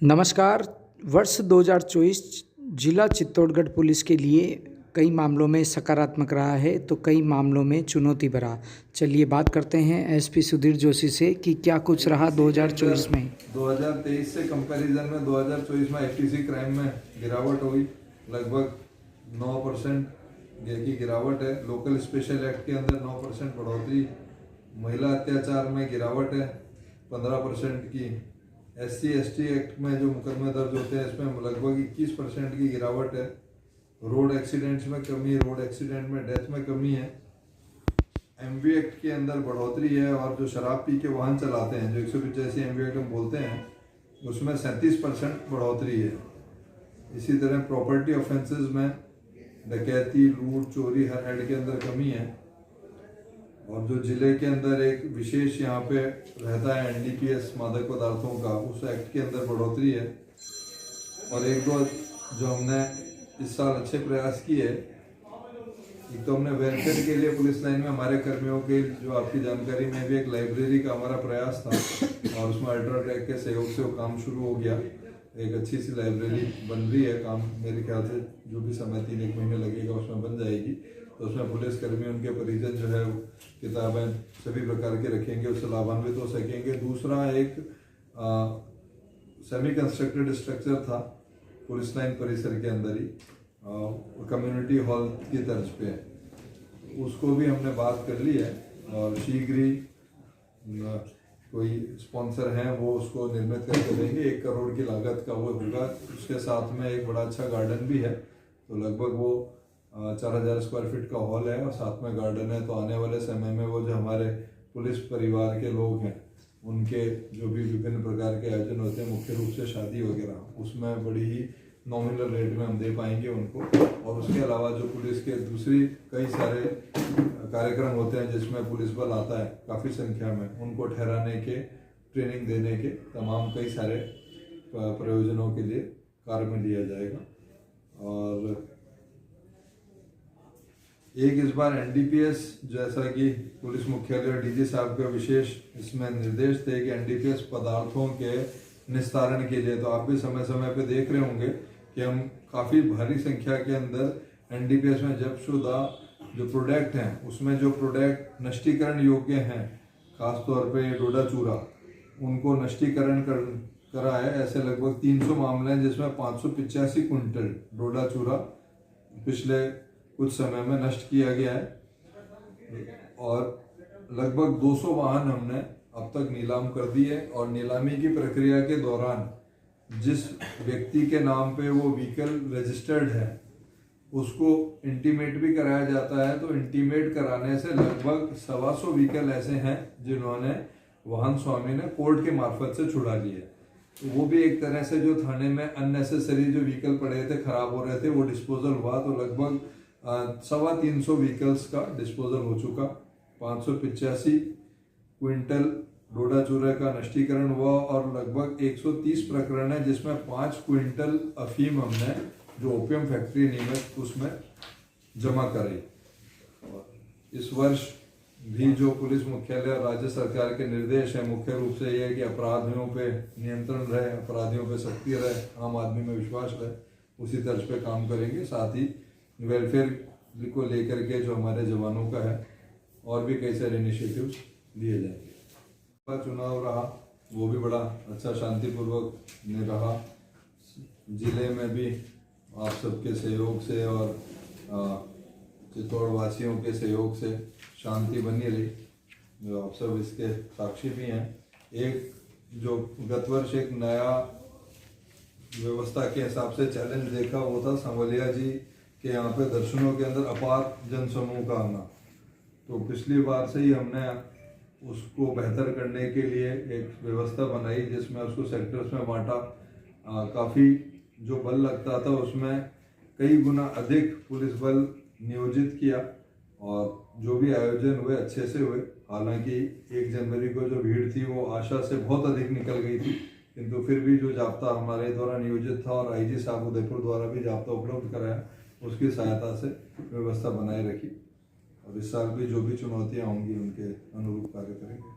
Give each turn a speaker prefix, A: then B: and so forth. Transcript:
A: नमस्कार। वर्ष 2024 जिला चित्तौड़गढ़ पुलिस के लिए कई मामलों में सकारात्मक रहा है तो कई मामलों में चुनौती भरा। चलिए बात करते हैं एसपी सुधीर जोशी से कि क्या कुछ रहा 2024 में।
B: 2023 से कंपैरिजन में 2024 में एफटीसी क्राइम में गिरावट हुई, लगभग 9% की गिरावट है। लोकल स्पेशल एक्ट के अंदर 9% बढ़ोतरी, महिला अत्याचार में गिरावट है 15% की, SC/ST एक्ट में जो मुकदमे दर्ज होते हैं इसमें लगभग 21% की गिरावट है। रोड एक्सीडेंट्स में कमी, रोड एक्सीडेंट में डेथ में कमी है। MV एक्ट के अंदर बढ़ोतरी है और जो शराब पी के वाहन चलाते हैं, जो 185 MV एक्ट हम बोलते हैं, उसमें 37% बढ़ोतरी है। इसी तरह प्रॉपर्टी ऑफेंसेस में डकैती, लूट, चोरी हर हेड के अंदर कमी है। और जो जिले के अंदर एक विशेष यहाँ पे रहता है NDPS मादक पदार्थों का, उस एक्ट के अंदर बढ़ोतरी है। और एक दो जो हमने इस साल अच्छे प्रयास किए, एक तो हमने वेलफेयर के लिए पुलिस लाइन में हमारे कर्मियों के, जो आपकी जानकारी में भी एक लाइब्रेरी का हमारा प्रयास था और उसमें अल्ट्राटेक के सहयोग से वो काम शुरू हो गया। एक अच्छी सी लाइब्रेरी बन रही है, काम मेरे ख्याल से जो भी समय 3-1 महीने लगेगा उसमें बन जाएगी। तो उसमें पुलिस कर्मी, उनके परिजन जो है किताबें सभी प्रकार के रखेंगे, उससे लाभान्वित हो सकेंगे। दूसरा एक सेमी कंस्ट्रक्टेड स्ट्रक्चर था पुलिस लाइन परिसर के अंदर ही, कम्युनिटी हॉल की तर्ज पे, उसको भी हमने बात कर ली है और शीघ्र ही कोई स्पॉन्सर हैं वो उसको निर्मित करके देंगे। 1 करोड़ की लागत का वो होगा। उसके साथ में एक बड़ा अच्छा गार्डन भी है, तो लगभग वो 4000 स्क्वायर फीट का हॉल है और साथ में गार्डन है। तो आने वाले समय में वो जो हमारे पुलिस परिवार के लोग हैं, उनके जो भी विभिन्न प्रकार के आयोजन होते हैं, मुख्य रूप से शादी वगैरह, उसमें बड़ी ही नॉमिनल रेट में हम दे पाएंगे उनको। और उसके अलावा जो पुलिस के दूसरी कई सारे कार्यक्रम होते हैं जिसमें पुलिस बल आता है काफ़ी संख्या में, उनको ठहराने के, ट्रेनिंग देने के तमाम कई सारे प्रयोजनों के लिए कार्य में लिया जाएगा। और एक इस बार NDPS, जैसा कि पुलिस मुख्यालय और DG साहब का विशेष इसमें निर्देश थे कि NDPS पदार्थों के निस्तारण के लिए, तो आप भी समय समय पे देख रहे होंगे कि हम काफ़ी भारी संख्या के अंदर NDPS में जब्तशुदा जो प्रोडक्ट हैं, उसमें जो प्रोडक्ट नष्टीकरण योग्य हैं, खासतौर पे डोडा चूरा, उनको नष्टीकरण करा है। ऐसे लगभग 300 मामले हैं जिसमें 585 कुंटल डोडा चूरा पिछले कुछ समय में नष्ट किया गया है। और लगभग 200 वाहन हमने अब तक नीलाम कर दिए। और नीलामी की प्रक्रिया के दौरान जिस व्यक्ति के नाम पे वो व्हीकल रजिस्टर्ड है, उसको इंटीमेट भी कराया जाता है। तो इंटीमेट कराने से लगभग 125 व्हीकल ऐसे हैं जिन्होंने वाहन स्वामी ने कोर्ट के मार्फत से छुड़ा लिए। तो वो भी एक तरह से जो थाने में अननेसेसरी जो व्हीकल पड़े थे, खराब हो रहे थे, वो डिस्पोजल हुआ। तो लगभग 350 व्हीकल्स का डिस्पोजल हो चुका। 585 क्विंटल डोडा चूरा का नष्टीकरण हुआ और लगभग 130 प्रकरण है जिसमें 5 क्विंटल अफीम हमने, जो ओपियम फैक्ट्री नियमित, उसमें जमा कराई। इस वर्ष भी जो पुलिस मुख्यालय और राज्य सरकार के निर्देश है, मुख्य रूप से यह है कि अपराधियों पे नियंत्रण रहे, अपराधियों पे सख्ती रहे, आम आदमी में विश्वास रहे, उसी तर्ज पे काम करेंगे। साथ ही वेलफेयर को लेकर के जो हमारे जवानों का है, और भी कई सारे इनिशिएटिव्स लिए जाएंगे। चुनाव रहा, वो भी बड़ा अच्छा शांतिपूर्वक रहा। जिले में भी आप सबके सहयोग से और चित्तौड़ वासियों के सहयोग से शांति बनी रही, जो आप सब इसके साक्षी भी हैं। एक जो गत वर्ष एक नया व्यवस्था के हिसाब से चैलेंज देखा, वो था संवलिया जी के यहाँ पे दर्शनों के अंदर अपार जनसमूह का आना। तो पिछली बार से ही हमने उसको बेहतर करने के लिए एक व्यवस्था बनाई जिसमें उसको सेक्टर्स में बांटा। काफ़ी जो बल लगता था उसमें कई गुना अधिक पुलिस बल नियोजित किया और जो भी आयोजन हुए अच्छे से हुए। हालांकि 1 जनवरी को जो भीड़ थी वो आशा से बहुत अधिक निकल गई थी, किंतु फिर भी जो जाब्ता हमारे द्वारा नियोजित था और IG साहब उदयपुर द्वारा भी जाब्ता उपलब्ध कराया, उसकी सहायता से व्यवस्था बनाए रखी। और इस साल भी जो भी चुनौतियां होंगी उनके अनुरूप कार्य करेंगे।